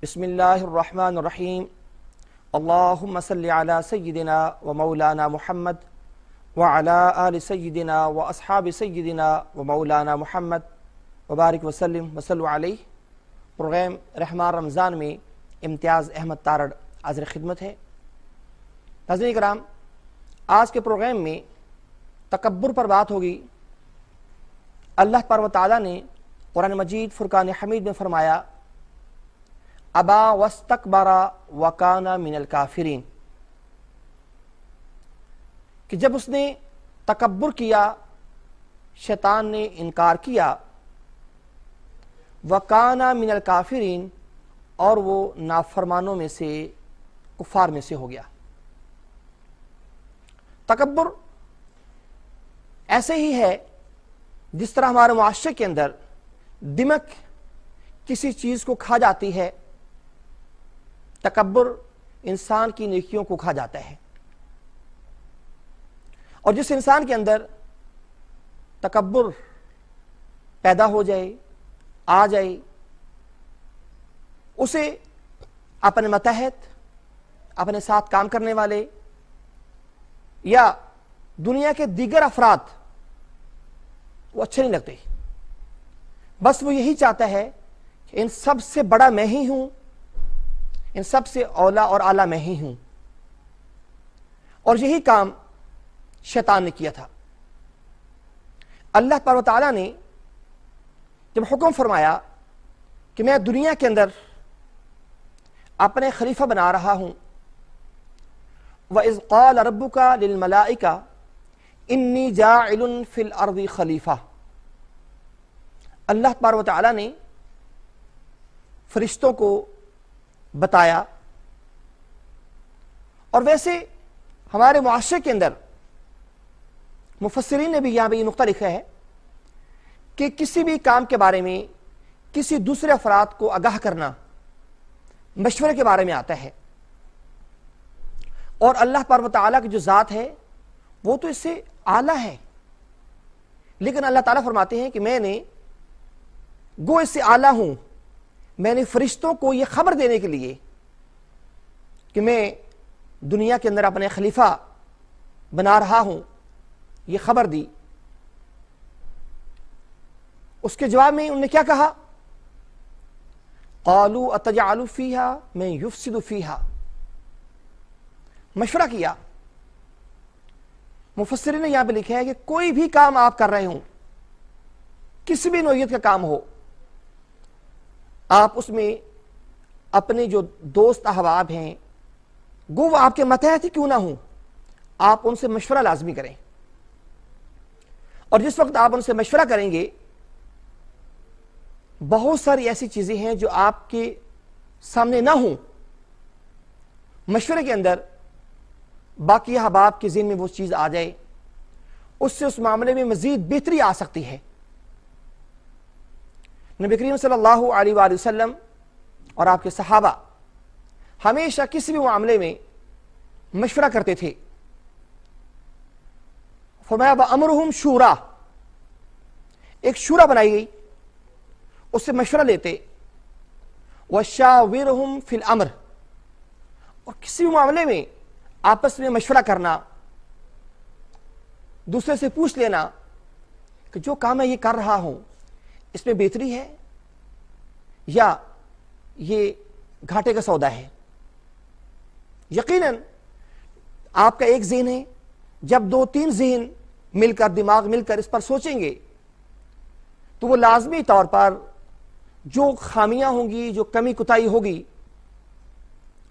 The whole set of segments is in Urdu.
بسم اللہ الرحمن الرحیم اللہم صلی علی سیدنا و مولانا محمد وعلی آل سیدنا و اصحاب سیدنا و مولانا محمد وبارک وسلم وصلو علیہ۔ پروگرام رحمان رمضان میں امتیاز احمد تارڑ حاضر خدمت ہے۔ ناظرین کرام، آج کے پروگرام میں تکبر پر بات ہوگی۔ اللہ تبارک و تعالیٰ نے قرآن مجید فرقان حمید میں فرمایا ابا واستکبر وکان من الکافرین، کہ جب اس نے تکبر کیا، شیطان نے انکار کیا، وکان من الکافرین، اور وہ نافرمانوں میں سے، کفار میں سے ہو گیا۔ تکبر ایسے ہی ہے جس طرح ہمارے معاشرے کے اندر دمک کسی چیز کو کھا جاتی ہے، تکبر انسان کی نیکیوں کو کھا جاتا ہے۔ اور جس انسان کے اندر تکبر پیدا ہو جائے، آ جائے، اسے اپنے متحد، اپنے ساتھ کام کرنے والے یا دنیا کے دیگر افراد وہ اچھے نہیں لگتے۔ بس وہ یہی چاہتا ہے کہ ان سب سے بڑا میں ہی ہوں، ان سب سے اولا اور اعلیٰ میں ہی ہوں۔ اور یہی کام شیطان نے کیا تھا۔ اللہ تبارک و تعالیٰ نے جب حکم فرمایا کہ میں دنیا کے اندر اپنے خلیفہ بنا رہا ہوں، وَإِذْ قَالَ رَبُّكَ لِلْمَلَائِكَةِ إِنِّي جَاعِلٌ فِي الْأَرْضِ خلیفہ، اللہ تبارک و تعالیٰ نے فرشتوں کو بتایا۔ اور ویسے ہمارے معاشرے کے اندر مفسرین نے بھی یہاں پہ یہ نقطہ لکھا ہے کہ کسی بھی کام کے بارے میں کسی دوسرے افراد کو آگاہ کرنا مشورے کے بارے میں آتا ہے، اور اللہ تبارک و تعالیٰ کی جو ذات ہے وہ تو اس سے اعلیٰ ہے، لیکن اللہ تعالیٰ فرماتے ہیں کہ میں نے گو اس سے اعلیٰ ہوں، میں نے فرشتوں کو یہ خبر دینے کے لیے کہ میں دنیا کے اندر اپنے خلیفہ بنا رہا ہوں یہ خبر دی۔ اس کے جواب میں انہوں نے کیا کہا؟ قالوا اتجعل فیہا من یفسد فیہا، مشورہ کیا۔ مفسرین نے یہاں پہ لکھا ہے کہ کوئی بھی کام آپ کر رہے ہوں، کسی بھی نوعیت کا کام ہو، آپ اس میں اپنے جو دوست احباب ہیں، گو وہ آپ کے متحد ہی کیوں نہ ہوں، آپ ان سے مشورہ لازمی کریں۔ اور جس وقت آپ ان سے مشورہ کریں گے، بہت ساری ایسی چیزیں ہیں جو آپ کے سامنے نہ ہوں، مشورے کے اندر باقی احباب کے ذہن میں وہ چیز آ جائے، اس سے اس معاملے میں مزید بہتری آ سکتی ہے۔ نبی کریم صلی اللہ علیہ وآلہ وسلم اور آپ کے صحابہ ہمیشہ کسی بھی معاملے میں مشورہ کرتے تھے۔ فرمایا وَأَمْرُهُمْ شُورَا، ایک شورا بنائی گئی، اس سے مشورہ لیتے۔ وَشَاوِرْهُمْ فِي الْأَمْرِ، اور کسی بھی معاملے میں آپس میں مشورہ کرنا، دوسرے سے پوچھ لینا کہ جو کام میں یہ کر رہا ہوں اس میں بہتری ہے یا یہ گھاٹے کا سودا ہے۔ یقیناً آپ کا ایک ذہن ہے، جب دو تین ذہن مل کر، دماغ مل کر اس پر سوچیں گے تو وہ لازمی طور پر جو خامیاں ہوں گی، جو کمی کوتاہی ہوگی،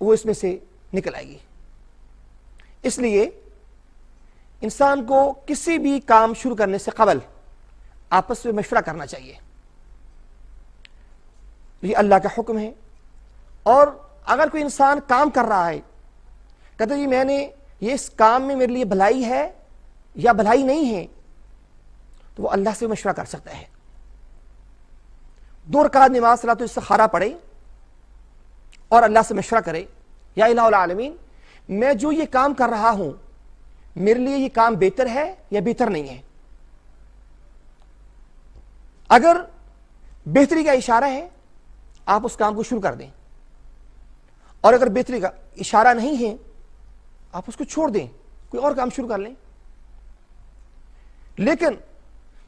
وہ اس میں سے نکل آئے گی۔ اس لیے انسان کو کسی بھی کام شروع کرنے سے قبل آپس میں مشورہ کرنا چاہیے، یہ اللہ کا حکم ہے۔ اور اگر کوئی انسان کام کر رہا ہے، کہتے جی میں نے یہ اس کام میں میرے لیے بھلائی ہے یا بھلائی نہیں ہے، تو وہ اللہ سے مشورہ کر سکتا ہے۔ 2 رکعت نماز صلاۃ الاستخارہ پڑھے اور اللہ سے مشورہ کرے، یا الہ العالمین میں جو یہ کام کر رہا ہوں میرے لیے یہ کام بہتر ہے یا بہتر نہیں ہے۔ اگر بہتری کا اشارہ ہے آپ اس کام کو شروع کر دیں، اور اگر بہتری کا اشارہ نہیں ہے آپ اس کو چھوڑ دیں، کوئی اور کام شروع کر لیں. لیکن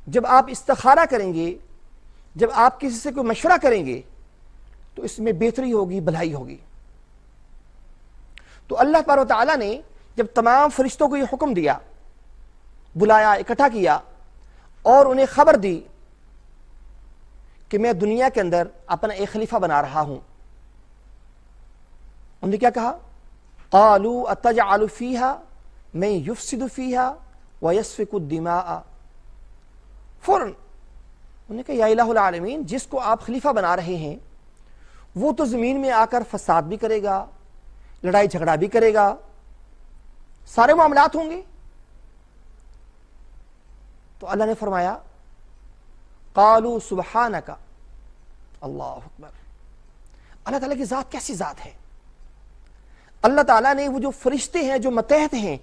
جب آپ استخارہ کریں گے، جب آپ کسی سے کوئی مشورہ کریں گے تو اس میں بہتری ہوگی، بھلائی ہوگی. تو اللہ تبارک و تعالیٰ نے جب تمام فرشتوں کو یہ حکم دیا، بلایا، اکٹھا کیا اور انہیں خبر دی کہ میں دنیا کے اندر اپنا ایک خلیفہ بنا رہا ہوں، انہوں نے کیا کہا؟ قالوا اتجعل فيها من يفسد فيها ويسفك الدماء. فوراً انہوں نے کہا یا الہ العالمین، جس کو آپ خلیفہ بنا رہے ہیں وہ تو زمین میں آ کر فساد بھی کرے گا، لڑائی جھگڑا بھی کرے گا، سارے معاملات ہوں گے. تو اللہ نے فرمایا قالوا سبحانک. اللہ اکبر. اللہ تعالیٰ کی ذات کیسی ذات ہے. اللہ تعالیٰ نے وہ جو فرشتے ہیں جو متحد ہیں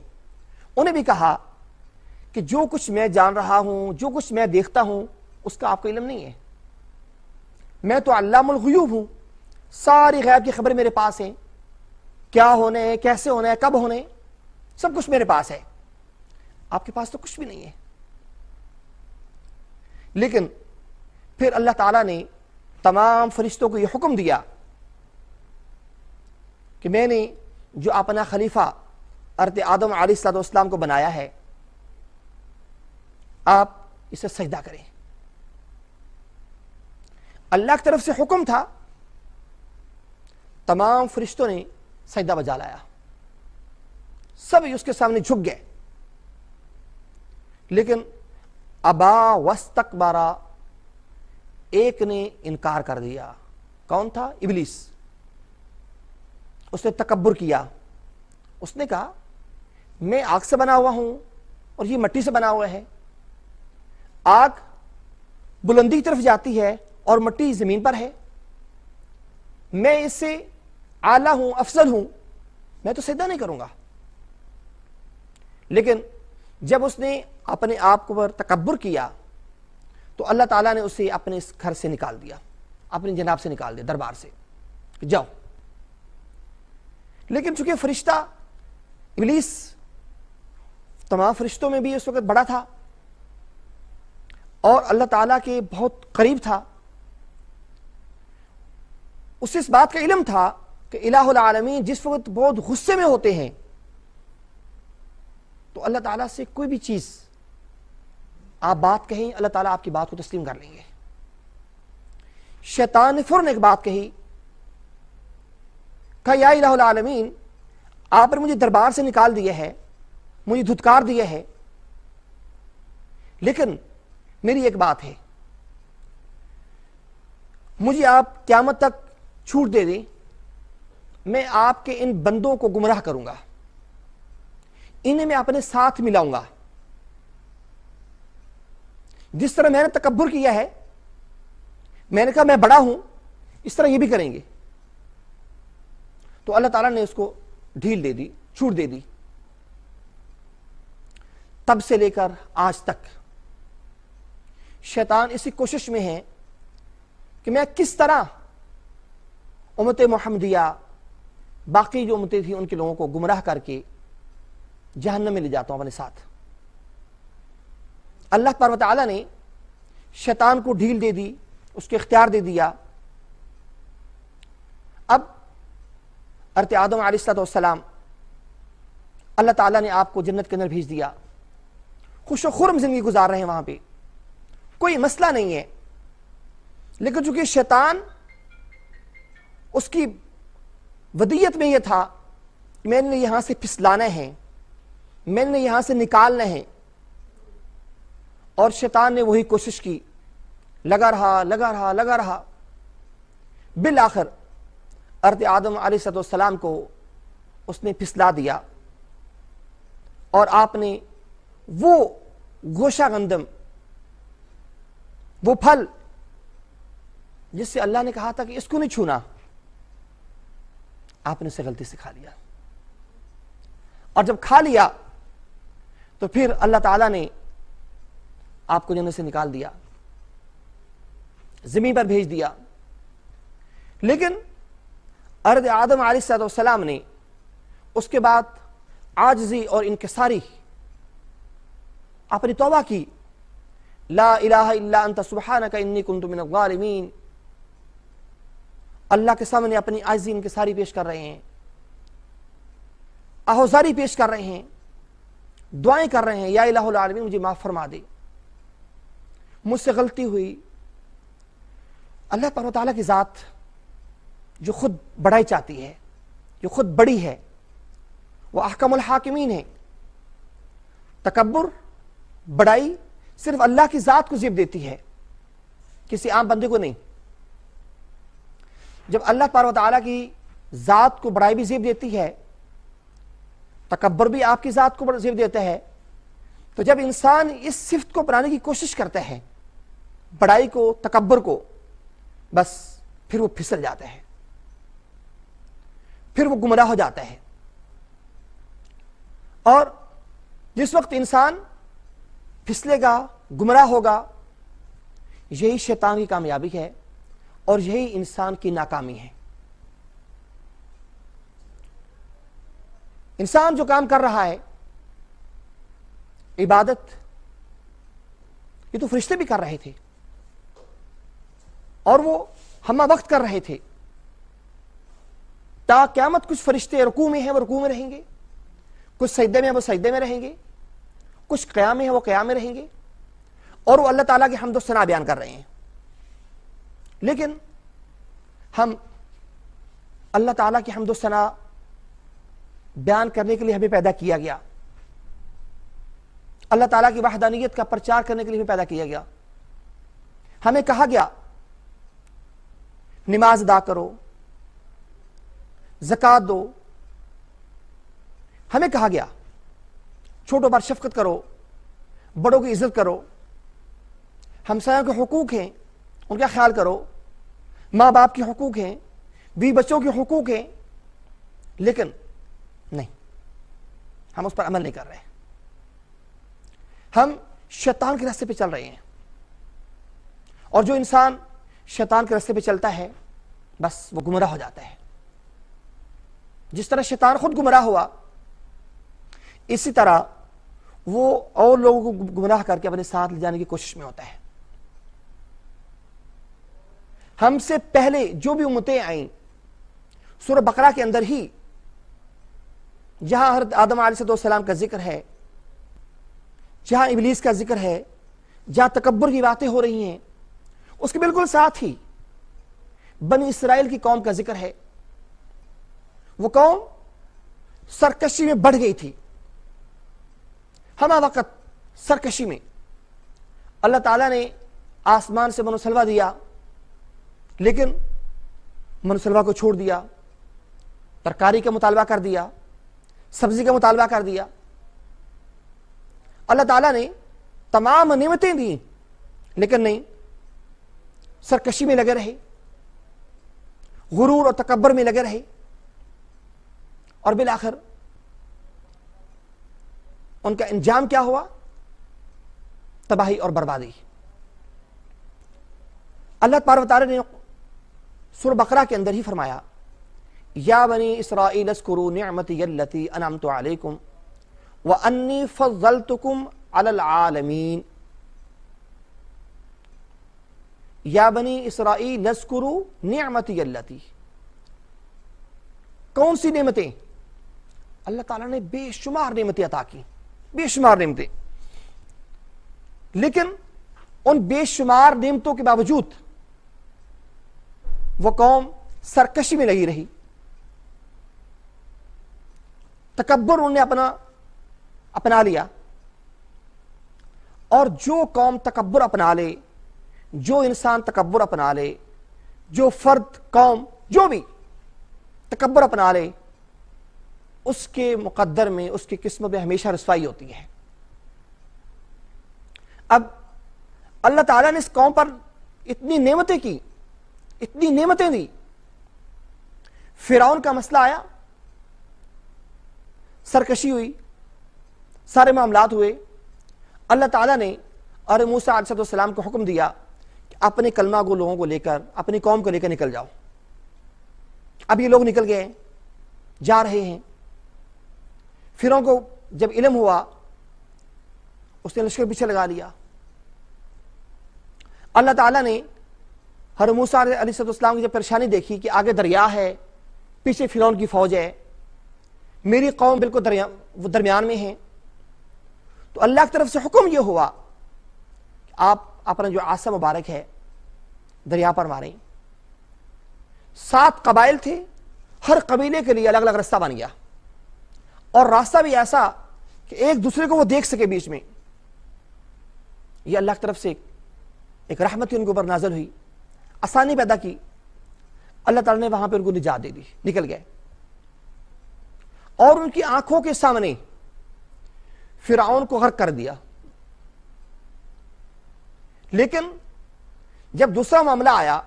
انہیں بھی کہا کہ جو کچھ میں جان رہا ہوں، جو کچھ میں دیکھتا ہوں اس کا آپ کو علم نہیں ہے. میں تو علام الغیوب ہوں، ساری غیب کی خبریں میرے پاس ہیں، کیا ہونے ہے، کیسے ہونا ہے، کب ہونے، سب کچھ میرے پاس ہے. آپ کے پاس تو کچھ بھی نہیں ہے. لیکن پھر اللہ تعالیٰ نے تمام فرشتوں کو یہ حکم دیا کہ میں نے جو اپنا خلیفہ حضرت آدم علیہ السلام کو بنایا ہے آپ اسے سجدہ کریں. اللہ کی طرف سے حکم تھا، تمام فرشتوں نے سجدہ بجا لایا، سب اس کے سامنے جھک گئے. لیکن ابا واستکبرا، ایک نے انکار کر دیا. کون تھا؟ ابلیس. اس نے تکبر کیا. اس نے کہا میں آگ سے بنا ہوا ہوں اور یہ مٹی سے بنا ہوا ہے، آگ بلندی کی طرف جاتی ہے اور مٹی زمین پر ہے، میں اس سے اعلیٰ ہوں، افضل ہوں، میں تو سجدہ نہیں کروں گا. لیکن جب اس نے اپنے آپ پر تکبر کیا تو اللہ تعالیٰ نے اسے اپنے اس گھر سے نکال دیا، اپنی جناب سے نکال دیا، دربار سے، جاؤ. لیکن چونکہ فرشتہ ابلیس تمام فرشتوں میں بھی اس وقت بڑا تھا اور اللہ تعالیٰ کے بہت قریب تھا، اسے اس بات کا علم تھا کہ الہ العالمین جس وقت بہت غصے میں ہوتے ہیں تو اللہ تعالیٰ سے کوئی بھی چیز آپ بات کہیں، اللہ تعالیٰ آپ کی بات کو تسلیم کر لیں گے. شیطان نے فوراً ایک بات کہی، کہا یا الہ العالمین آپ نے مجھے دربار سے نکال دیا ہے، مجھے دھتکار دیا ہے، لیکن میری ایک بات ہے، مجھے آپ قیامت تک چھوٹ دے دیں، میں آپ کے ان بندوں کو گمراہ کروں گا، انہیں میں اپنے ساتھ ملاؤں گا. جس طرح میں نے تکبر کیا ہے، میں نے کہا میں بڑا ہوں، اس طرح یہ بھی کریں گے. تو اللہ تعالیٰ نے اس کو ڈھیل دے دی، چھوٹ دے دی. تب سے لے کر آج تک شیطان اسی کوشش میں ہے کہ میں کس طرح امت محمدیہ، باقی جو امتیں تھیں ان کے لوگوں کو گمراہ کر کے جہنم میں لے جاتا ہوں اپنے ساتھ. اللہ تبارک و تعالیٰ نے شیطان کو ڈھیل دے دی، اس کے اختیار دے دیا. اب حضرت آدم علیہ السلام اللہ تعالیٰ نے آپ کو جنت کے اندر بھیج دیا، خوش و خرم زندگی گزار رہے ہیں وہاں پہ، کوئی مسئلہ نہیں ہے. لیکن چونکہ شیطان اس کی ودیت میں یہ تھا کہ میں نے یہاں سے پھسلانا ہے، میں نے یہاں سے نکالنا ہے، اور شیطان نے وہی کوشش کی، لگا رہا. بالآخر حضرت آدم علیہ السلام کو اس نے پھسلا دیا اور آپ نے وہ گوشہ گندم، وہ پھل جس سے اللہ نے کہا تھا کہ اس کو نہیں چھونا، آپ نے اسے غلطی سے کھا لیا. اور جب کھا لیا تو پھر اللہ تعالیٰ نے آپ کو جنت سے نکال دیا، زمین پر بھیج دیا. لیکن حضرت آدم علیہ السلام نے اس کے بعد عاجزی اور انکساری اپنی توبہ کی، لا الہ الا انت سبحانک انی کنت من الظالمین، اللہ کے سامنے اپنی عاجزی انکساری پیش کر رہے ہیں، آہوزاری پیش کر رہے ہیں، دعائیں کر رہے ہیں، یا الہ العالمین مجھے معاف فرما دے، مجھ سے غلطی ہوئی۔ اللہ تعالیٰ تعالیٰ کی ذات جو خود بڑائی چاہتی ہے، جو خود بڑی ہے، وہ احکم الحاکمین ہے۔ تکبر، بڑائی صرف اللہ کی ذات کو زیب دیتی ہے، کسی عام بندے کو نہیں۔ جب اللہ تعالیٰ کی ذات کو بڑائی بھی زیب دیتی ہے، تکبر بھی آپ کی ذات کو زیب دیتا ہے، تو جب انسان اس صفت کو اپنانے کی کوشش کرتا ہے، بڑائی کو، تکبر کو، بس پھر وہ پھسل جاتا ہے، پھر وہ گمراہ ہو جاتا ہے۔ اور جس وقت انسان پھسلے گا، گمراہ ہوگا، یہی شیطان کی کامیابی ہے اور یہی انسان کی ناکامی ہے۔ انسان جو کام کر رہا ہے، عبادت، یہ تو فرشتے بھی کر رہے تھے اور وہ ہمہ وقت کر رہے تھے۔ تا قیامت کچھ فرشتے رکوع میں ہیں، وہ رکوع میں رہیں گے، کچھ سجدے میں ہیں، وہ سجدے میں رہیں گے، کچھ قیام میں ہیں، وہ قیام میں رہیں گے، اور وہ اللہ تعالیٰ کی حمد و ثنا بیان کر رہے ہیں۔ لیکن ہم اللہ تعالیٰ کی حمد و ثنا بیان کرنے کے لیے ہمیں پیدا کیا گیا، اللہ تعالیٰ کی وحدانیت کا پرچار کرنے کے لیے ہمیں پیدا کیا گیا۔ ہمیں کہا گیا نماز ادا کرو، زکوٰۃ دو، ہمیں کہا گیا چھوٹوں پر شفقت کرو، بڑوں کی عزت کرو، ہمسایوں کے حقوق ہیں ان کا خیال کرو، ماں باپ کے حقوق ہیں، بیوی بچوں کے حقوق ہیں، لیکن نہیں، ہم اس پر عمل نہیں کر رہے، ہم شیطان کے راستے پہ چل رہے ہیں۔ اور جو انسان شیطان کے راستے پہ چلتا ہے، بس وہ گمراہ ہو جاتا ہے۔ جس طرح شیطان خود گمراہ ہوا، اسی طرح وہ اور لوگوں کو گمراہ کر کے اپنے ساتھ لے جانے کی کوشش میں ہوتا ہے۔ ہم سے پہلے جو بھی امتیں آئیں، سورہ بقرہ کے اندر ہی جہاں حضرت آدم علیہ السلام کا ذکر ہے، جہاں ابلیس کا ذکر ہے، جہاں تکبر کی باتیں ہو رہی ہیں، اس کے بالکل ساتھ ہی بنی اسرائیل کی قوم کا ذکر ہے۔ وہ قوم سرکشی میں بڑھ گئی تھی، ہمہ وقت سرکشی میں۔ اللہ تعالیٰ نے آسمان سے من و سلوہ دیا، لیکن من و سلوہ کو چھوڑ دیا، ترکاری کا مطالبہ کر دیا، سبزی کا مطالبہ کر دیا۔ اللہ تعالیٰ نے تمام نعمتیں دیں، لیکن نہیں، سرکشی میں لگے رہے، غرور اور تکبر میں لگے رہے، اور بالآخر ان کا انجام کیا ہوا؟ تباہی اور بربادی۔ اللہ تبارک و تعالیٰ نے سورہ بقرہ کے اندر ہی فرمایا، یا بنی اسرائیل اذکروا نعمتی التی انعمت علیکم وانی فضلتکم علی العالمین۔ یا بنی اسرائیل اذکروا نعمتی التی، کون سی نعمتیں؟ اللہ تعالیٰ نے بے شمار نعمتیں عطا کی، بے شمار نعمتیں، لیکن ان بے شمار نعمتوں کے باوجود وہ قوم سرکشی میں لگی رہی، تکبر انہوں نے اپنا لیا۔ اور جو قوم تکبر اپنا لے، جو انسان تکبر اپنا لے، جو فرد، قوم، جو بھی تکبر اپنا لے، اس کے مقدر میں، اس کی قسمت میں ہمیشہ رسوائی ہوتی ہے۔ اب اللہ تعالیٰ نے اس قوم پر اتنی نعمتیں کی، اتنی نعمتیں دی، فرعون کا مسئلہ آیا، سرکشی ہوئی، سارے معاملات ہوئے، اللہ تعالیٰ نے اور موسیٰ علیہ السلام کو حکم دیا کہ اپنے کلمہ کو لوگوں کو لے کر، اپنی قوم کو لے کر نکل جاؤ، اب یہ لوگ نکل گئے ہیں، جا رہے ہیں. فرعون کو جب علم ہوا اس نے لشکر پیچھے لگا لیا. اللہ تعالیٰ نے حضرت موسیٰ علیہ السلام کی جب پریشانی دیکھی کہ آگے دریا ہے، پیچھے فرعون کی فوج ہے، میری قوم بالکل درمیان میں ہے، تو اللہ کی طرف سے حکم یہ ہوا کہ آپ اپنا جو عصا مبارک ہے دریا پر ماریں. 7 قبائل تھے، ہر قبیلے کے لیے الگ الگ راستہ بن گیا، اور راستہ بھی ایسا کہ ایک دوسرے کو وہ دیکھ سکے بیچ میں. یہ اللہ کی طرف سے ایک رحمت ان کے اوپر نازل ہوئی، آسانی پیدا کی. اللہ تعالیٰ نے وہاں پہ ان کو نجات دے دی، نکل گئے. اور ان کی آنکھوں کے سامنے فرعون کو غرق کر دیا. لیکن جب دوسرا معاملہ آیا،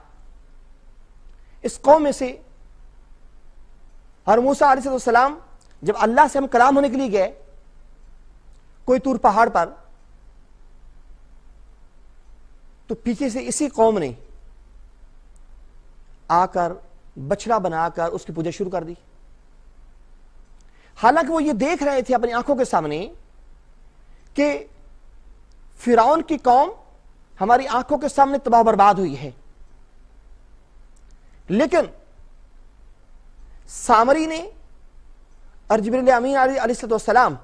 اس قوم میں سے حضرت موسیٰ علیہ السلام جب اللہ سے ہم کلام ہونے کے لیے گئے کوئی طور پہاڑ پر، تو پیچھے سے اسی قوم نے آ کر بچڑا بنا کر اس کی پوجا شروع کر دی. حالانکہ وہ یہ دیکھ رہے تھے اپنی آنکھوں کے سامنے کہ فرعون کی قوم ہماری آنکھوں کے سامنے تباہ و برباد ہوئی ہے. لیکن سامری نے اور جبریل امین علیہ السلام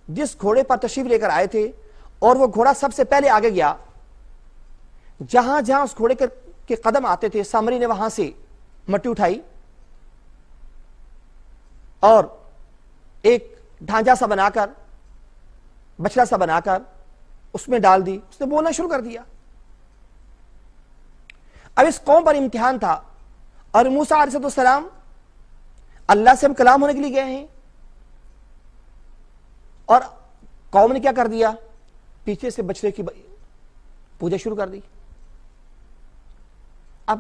جس گھوڑے پر تشریف لے کر آئے تھے، اور وہ گھوڑا سب سے پہلے آگے گیا، جہاں جہاں اس گھوڑے کے قدم آتے تھے سامری نے وہاں سے مٹی اٹھائی اور ایک ڈھانچہ سا بنا کر، بچڑا سا بنا کر اس میں ڈال دی. اس نے بولنا شروع کر دیا. اب اس قوم پر امتحان تھا، اور موسیٰ علیہ السلام اللہ سے ہم کلام ہونے کے لیے گئے ہیں، اور قوم نے کیا کر دیا؟ پیچھے سے بچڑے کی پوجا شروع کر دی. اب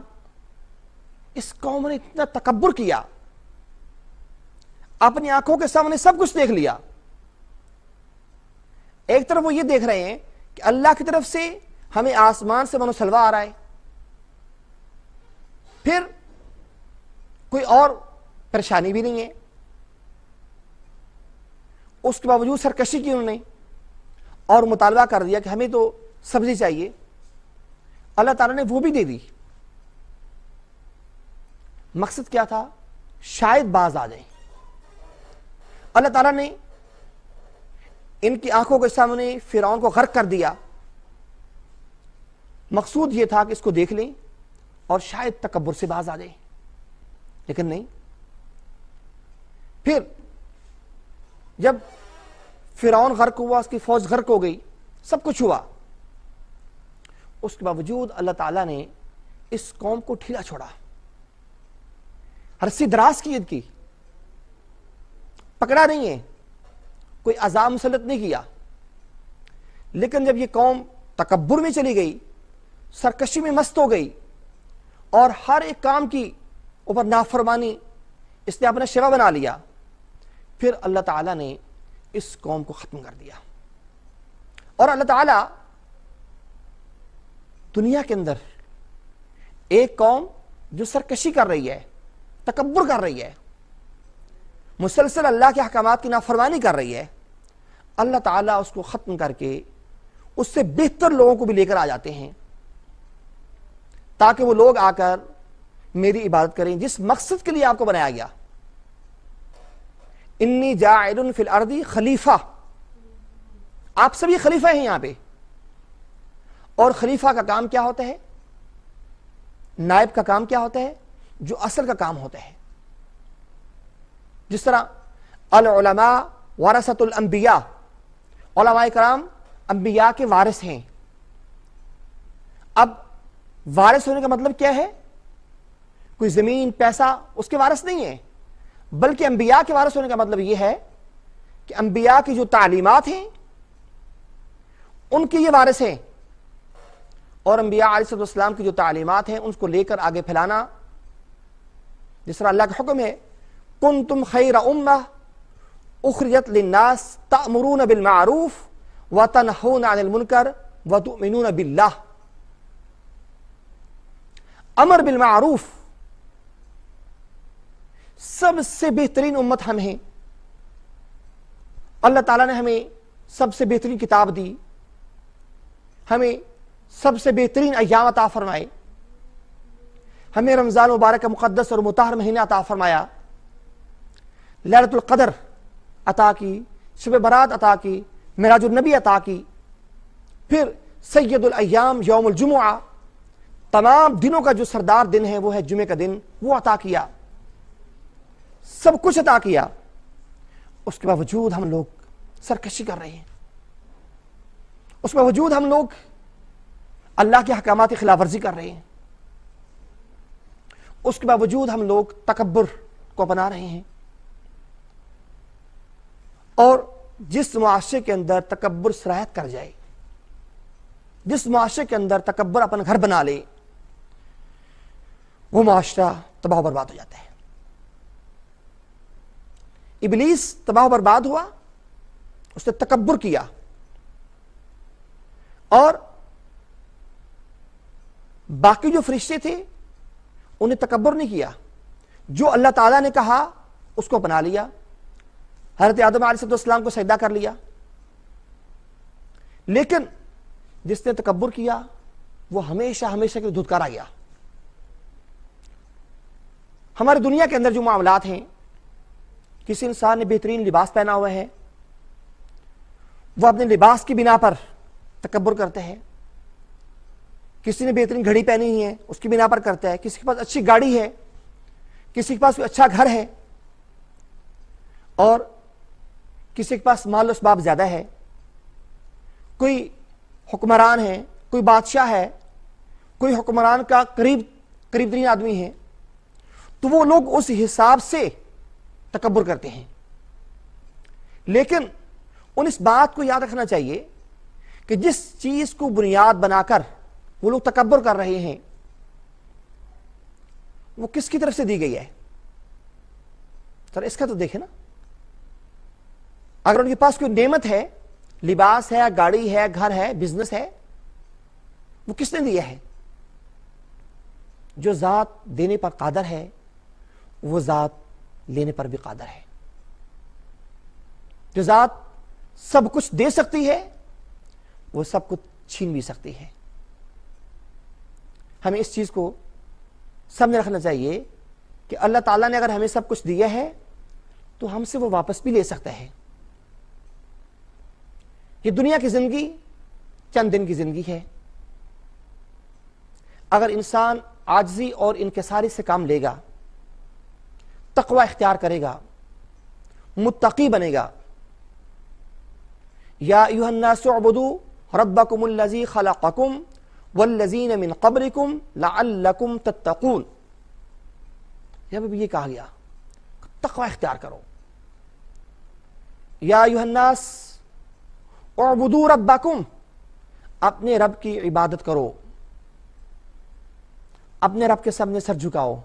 اس قوم نے اتنا تکبر کیا، اپنی آنکھوں کے سامنے سب کچھ دیکھ لیا. ایک طرف وہ یہ دیکھ رہے ہیں کہ اللہ کی طرف سے ہمیں آسمان سے منو سلوا آ رہا ہے، پھر کوئی اور پریشانی بھی نہیں ہے، اس کے باوجود سرکشی کی انہوں نے اور مطالبہ کر دیا کہ ہمیں تو سبزی چاہیے. اللہ تعالیٰ نے وہ بھی دے دی. مقصد کیا تھا؟ شاید باز آ جائیں. اللہ تعالیٰ نے ان کی آنکھوں کے سامنے فرعون کو غرق کر دیا. مقصود یہ تھا کہ اس کو دیکھ لیں اور شاید تکبر سے باز آ جائیں، لیکن نہیں. پھر جب فرعون غرق ہوا، اس کی فوج غرق ہو گئی، سب کچھ ہوا، اس کے باوجود اللہ تعالیٰ نے اس قوم کو ڈھیلا چھوڑا، رسی دراز کی عید کی، پکڑا نہیں ہے، کوئی عذاب مسلط نہیں کیا. لیکن جب یہ قوم تکبر میں چلی گئی، سرکشی میں مست ہو گئی، اور ہر ایک کام کی اوپر نافرمانی اس نے اپنا شیوا بنا لیا، پھر اللہ تعالیٰ نے اس قوم کو ختم کر دیا. اور اللہ تعالیٰ دنیا کے اندر ایک قوم جو سرکشی کر رہی ہے، تکبر کر رہی ہے، مسلسل اللہ کے احکامات کی نافرمانی کر رہی ہے، اللہ تعالیٰ اس کو ختم کر کے اس سے بہتر لوگوں کو بھی لے کر آ جاتے ہیں، تاکہ وہ لوگ آ کر میری عبادت کریں جس مقصد کے لیے آپ کو بنایا گیا. انی جاعل فی الارض خلیفہ، آپ سبھی خلیفہ ہیں یہاں پہ. اور خلیفہ کا کام کیا ہوتا ہے؟ نائب کا کام کیا ہوتا ہے؟ جو اصل کا کام ہوتا ہے. جس طرح العلماء ورثۃ الانبیاء، علماء کرام انبیاء کے وارث ہیں. اب وارث ہونے کا مطلب کیا ہے؟ کوئی زمین پیسہ اس کے وارث نہیں ہے، بلکہ انبیاء کے وارث ہونے کا مطلب یہ ہے کہ انبیاء کی جو تعلیمات ہیں ان کے یہ وارث ہیں، اور انبیاء علیہ السلام کی جو تعلیمات ہیں ان کو لے کر آگے پھیلانا. جس طرح اللہ کا حکم ہے کنتم خیر امہ اخرجت للناس تأمرون بالمعروف وتنہون عن المنکر وتؤمنون باللہ. امر بالمعروف سب سے بہترین امت ہم ہیں. اللہ تعالیٰ نے ہمیں سب سے بہترین کتاب دی, ہمیں سب سے بہترین ایام عطا فرمائے, ہمیں رمضان مبارک کا مقدس اور مطہر مہینہ عطا فرمایا, لیلۃ القدر عطا کی, شب برات عطا کی, معراج النبی عطا کی, پھر سید الایام یوم الجمعہ, تمام دنوں کا جو سردار دن ہے وہ ہے جمعے کا دن, وہ عطا کیا, سب کچھ عطا کیا. اس کے باوجود ہم لوگ سرکشی کر رہے ہیں, اس کے باوجود ہم لوگ اللہ کے احکامات کی خلاف ورزی کر رہے ہیں, اس کے باوجود ہم لوگ تکبر کو اپنا رہے ہیں. اور جس معاشرے کے اندر تکبر سرایت کر جائے, جس معاشرے کے اندر تکبر اپنا گھر بنا لے, وہ معاشرہ تباہ و برباد ہو جاتا ہے. ابلیس تباہ و برباد ہوا, اس نے تکبر کیا, اور باقی جو فرشتے تھے انہیں تکبر نہیں کیا, جو اللہ تعالیٰ نے کہا اس کو اپنا لیا. حضرت آدم علیہ السلام کو سجدہ کر لیا, لیکن جس نے تکبر کیا وہ ہمیشہ ہمیشہ کے لیے دھتکارا گیا. ہماری دنیا کے اندر جو معاملات ہیں, کسی انسان نے بہترین لباس پہنا ہوا ہے, وہ اپنے لباس کی بنا پر تکبر کرتے ہیں. کسی نے بہترین گھڑی پہنی ہوئی ہے, اس کی بنا پر کرتا ہے. کسی کے پاس اچھی گاڑی ہے, کسی کے پاس کوئی اچھا گھر ہے, اور کسی کے پاس مال و اسباب زیادہ ہے. کوئی حکمران ہے, کوئی بادشاہ ہے, کوئی حکمران کا قریب ترین آدمی ہے, تو وہ لوگ اس حساب سے تکبر کرتے ہیں. لیکن ان اس بات کو یاد رکھنا چاہیے کہ جس چیز کو بنیاد بنا کر وہ لوگ تکبر کر رہے ہیں, وہ کس کی طرف سے دی گئی ہے؟ سر اس کا تو دیکھیں نا. اگر ان کے پاس کوئی نعمت ہے, لباس ہے, گاڑی ہے, گھر ہے, بزنس ہے, وہ کس نے دیا ہے؟ جو ذات دینے پر قادر ہے وہ ذات لینے پر بھی قادر ہے. جو ذات سب کچھ دے سکتی ہے وہ سب کچھ چھین بھی سکتی ہے. ہمیں اس چیز کو سامنے رکھنا چاہیے کہ اللہ تعالیٰ نے اگر ہمیں سب کچھ دیا ہے تو ہم سے وہ واپس بھی لے سکتا ہے. یہ دنیا کی زندگی چند دن کی زندگی ہے. اگر انسان عاجزی اور انکساری سے کام لے گا, تقوی اختیار کرے گا, متقی بنے گا, یا ایھا الناس اعبدوا ربکم الذی خلقکم والذین من قبلکم لعلکم تتقون, جب یہ کہا گیا تقوی اختیار کرو. یا ایھا الناس اعبدوا ربکم, اپنے رب کی عبادت کرو, اپنے رب کے سامنے سر جھکاؤ,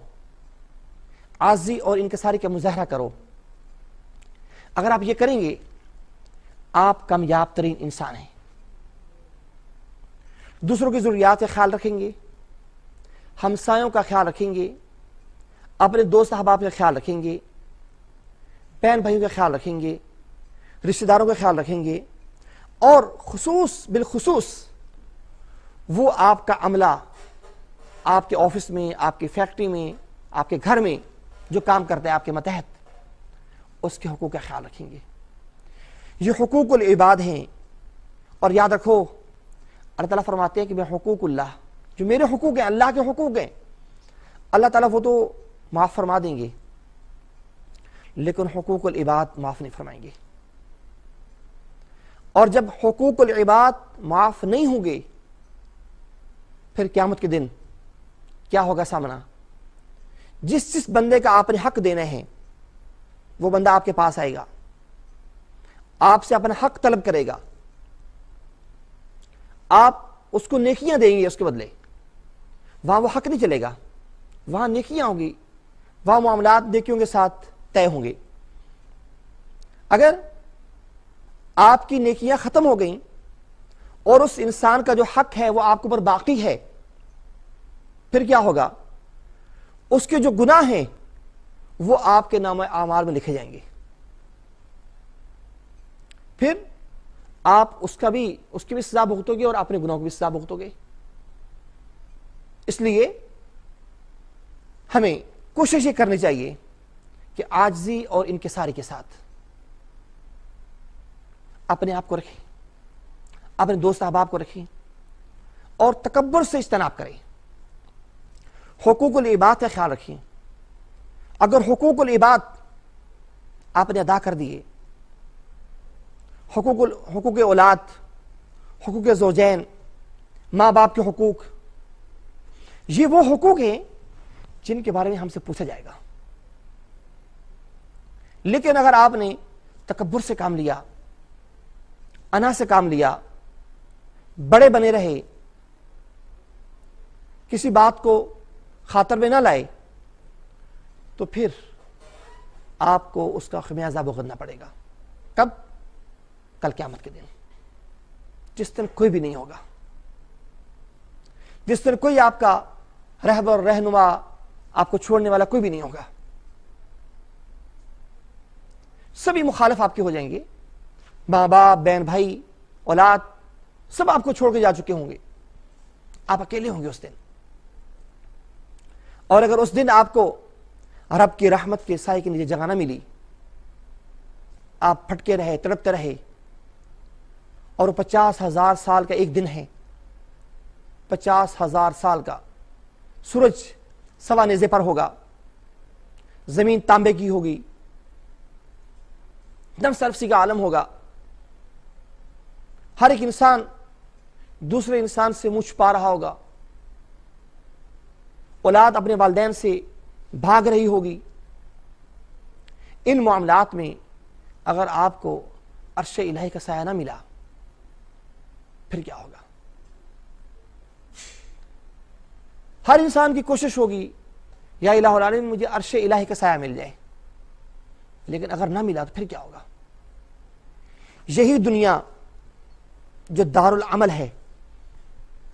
عاجزی اور انکساری کا مظاہرہ کرو. اگر آپ یہ کریں گے آپ کامیاب ترین انسان ہیں. دوسروں کی ضروریات کا خیال رکھیں گے, ہمسایوں کا خیال رکھیں گے, اپنے دوست احباب کا خیال رکھیں گے, بہن بھائیوں کا خیال رکھیں گے, رشتہ داروں کا خیال رکھیں گے, اور بالخصوص وہ آپ کا عملہ آپ کے آفس میں, آپ کی فیکٹری میں, آپ کے گھر میں جو کام کرتا ہے آپ کے ماتحت, اس کے حقوق کا خیال رکھیں گے. یہ حقوق العباد ہیں. اور یاد رکھو اللہ تعالیٰ فرماتے ہیں کہ میں حقوق اللہ, جو میرے حقوق ہیں, اللہ کے حقوق ہیں, اللہ تعالیٰ وہ تو معاف فرما دیں گے, لیکن حقوق العباد معاف نہیں فرمائیں گے. اور جب حقوق العباد معاف نہیں ہوں گے پھر قیامت کے دن کیا ہوگا سامنا؟ جس بندے کا آپ نے حق دینا ہے وہ بندہ آپ کے پاس آئے گا, آپ سے اپنا حق طلب کرے گا, آپ اس کو نیکیاں دیں گے اس کے بدلے. وہاں وہ حق نہیں چلے گا, وہاں نیکیاں ہوں گی, وہاں معاملات نیکیوں کے ساتھ طے ہوں گے. اگر آپ کی نیکیاں ختم ہو گئیں اور اس انسان کا جو حق ہے وہ آپ کے اوپر باقی ہے, پھر کیا ہوگا؟ اس کے جو گناہ ہیں وہ آپ کے نام اعمال میں لکھے جائیں گے. پھر آپ اس کی بھی سزا بھگتو گے اور اپنے گناہوں کی بھی سزا بھگتو گے. اس لیے ہمیں کوشش یہ کرنی چاہیے کہ عاجزی اور انکساری کے ساتھ اپنے آپ کو رکھیں، اپنے دوست احباب کو رکھیں اور تکبر سے اجتناب کریں. حقوق العباد کا خیال رکھیں. اگر حقوق العباد آپ نے ادا کر دیے، حقوق اولاد، حقوق زوجین، ماں باپ کے حقوق، یہ وہ حقوق ہیں جن کے بارے میں ہم سے پوچھا جائے گا. لیکن اگر آپ نے تکبر سے کام لیا، انا سے کام لیا، بڑے بنے رہے، کسی بات کو خاطر میں نہ لائے، تو پھر آپ کو اس کا خمیازہ بھگتنا پڑے گا. کب؟ کل قیامت کے دن، جس دن کوئی بھی نہیں ہوگا، جس دن کوئی آپ کا رہبر رہنما، آپ کو چھوڑنے والا کوئی بھی نہیں ہوگا. سبھی مخالف آپ کے ہو جائیں گے. ماں باپ، بہن بھائی، اولاد، سب آپ کو چھوڑ کے جا چکے ہوں گے. آپ اکیلے ہوں گے اس دن. اور اگر اس دن آپ کو رب کی رحمت کے سائے کے نیچے جگہ نہ ملی، آپ پھٹکے رہے، تڑپتے رہے، اور 50,000 سال کا ایک دن ہے، 50,000 سال کا. سورج سوا نیزے پر ہوگا، زمین تانبے کی ہوگی، دم سرفسی کا عالم ہوگا. ہر ایک انسان دوسرے انسان سے منہ چھپا رہا ہوگا. اولاد اپنے والدین سے بھاگ رہی ہوگی. ان معاملات میں اگر آپ کو عرش الہی کا سایہ نہ ملا، پھر کیا ہوگا؟ ہر انسان کی کوشش ہوگی یا الہ العالمین مجھے عرش الہی کا سایہ مل جائے، لیکن اگر نہ ملا تو پھر کیا ہوگا؟ یہی دنیا جو دار العمل ہے،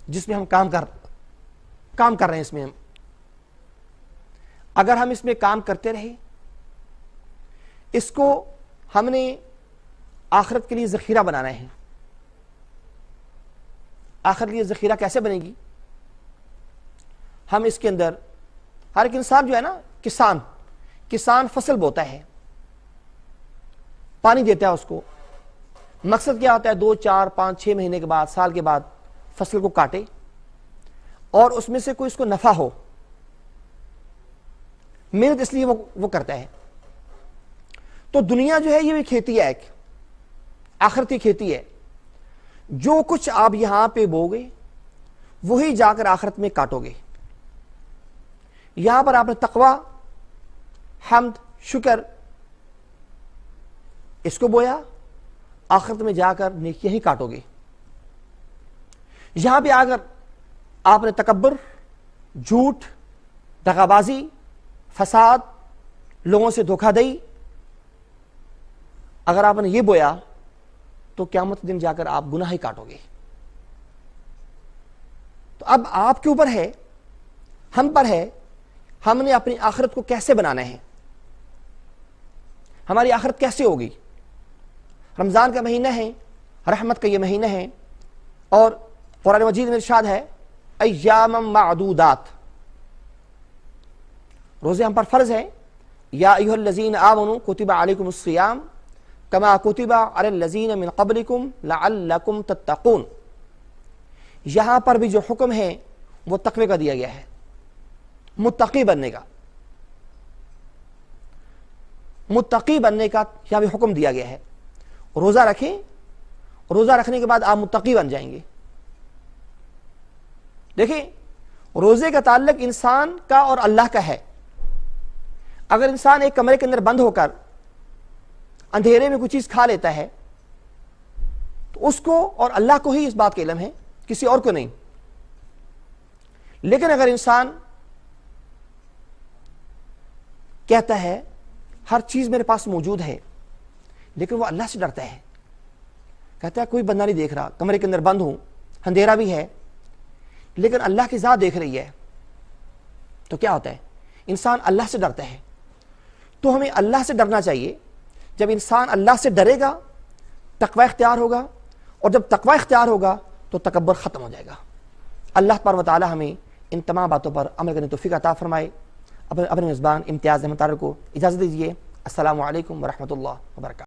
جس میں ہم کام کر رہے ہیں، اس میں اگر ہم اس میں کام کرتے رہے، اس کو ہم نے آخرت کے لیے ذخیرہ بنانا ہے. آخرت کے لیے ذخیرہ کیسے بنے گی؟ ہم اس کے اندر، ہر ایک انسان جو ہے نا، کسان فصل بوتا ہے، پانی دیتا ہے اس کو. مقصد کیا ہوتا ہے؟ 2 4 5 6 مہینے کے بعد، سال کے بعد فصل کو کاٹے اور اس میں سے کوئی اس کو نفع ہو. محنت اس لیے وہ کرتا ہے. تو دنیا جو ہے یہ بھی کھیتی ہے، ایک آخرتی کھیتی ہے. جو کچھ آپ یہاں پہ بوگے وہی جا کر آخرت میں کاٹو گے. یہاں پر آپ نے تقوی، حمد، شکر، اس کو بویا، آخرت میں جا کر نیکیاں ہی کاٹو گے. یہاں پہ آ کر آپ نے تکبر، جھوٹ، دغا بازی، فساد، لوگوں سے دھوکہ دہی، اگر آپ نے یہ بویا تو قیامت دن جا کر آپ گناہ ہی کاٹو گے. تو اب آپ کے اوپر ہے، ہم پر ہے، ہم نے اپنی آخرت کو کیسے بنانا ہے، ہماری آخرت کیسے ہوگی. رمضان کا مہینہ ہے، رحمت کا یہ مہینہ ہے، اور قرآن مجید میں ارشاد ہے ایاما معدودات، روزے ہم پر فرض ہے. یا ایھا الذین آمنوا کتب علیکم الصیام کما کتب علی الذین من قبلکم لعلکم تتقون. یہاں پر بھی جو حکم ہے وہ تقوی کا دیا گیا ہے، متقی بننے کا. متقی بننے کا یہاں بھی حکم دیا گیا ہے. روزہ رکھیں، روزہ رکھنے کے بعد آپ متقی بن جائیں گے. دیکھیں، روزے کا تعلق انسان کا اور اللہ کا ہے. اگر انسان ایک کمرے کے اندر بند ہو کر اندھیرے میں کوئی چیز کھا لیتا ہے تو اس کو اور اللہ کو ہی اس بات کا علم ہے، کسی اور کو نہیں. لیکن اگر انسان کہتا ہے ہر چیز میرے پاس موجود ہے، لیکن وہ اللہ سے ڈرتا ہے، کہتا ہے کوئی بندہ نہیں دیکھ رہا، کمرے کے اندر بند ہوں، اندھیرا بھی ہے، لیکن اللہ کی ذات دیکھ رہی ہے، تو کیا ہوتا ہے؟ انسان اللہ سے ڈرتا ہے. تو ہمیں اللہ سے ڈرنا چاہیے. جب انسان اللہ سے ڈرے گا تقوی اختیار ہوگا, اور جب تقوی اختیار ہوگا تو تکبر ختم ہو جائے گا. اللہ تبارک و تعالی ہمیں ان تمام باتوں پر عمل کرنے کی توفیق عطا فرمائے. اپنے میزبان امتیاز احمد طاہر کو اجازت دیجیے. السلام علیکم ورحمۃ اللہ وبرکاتہ.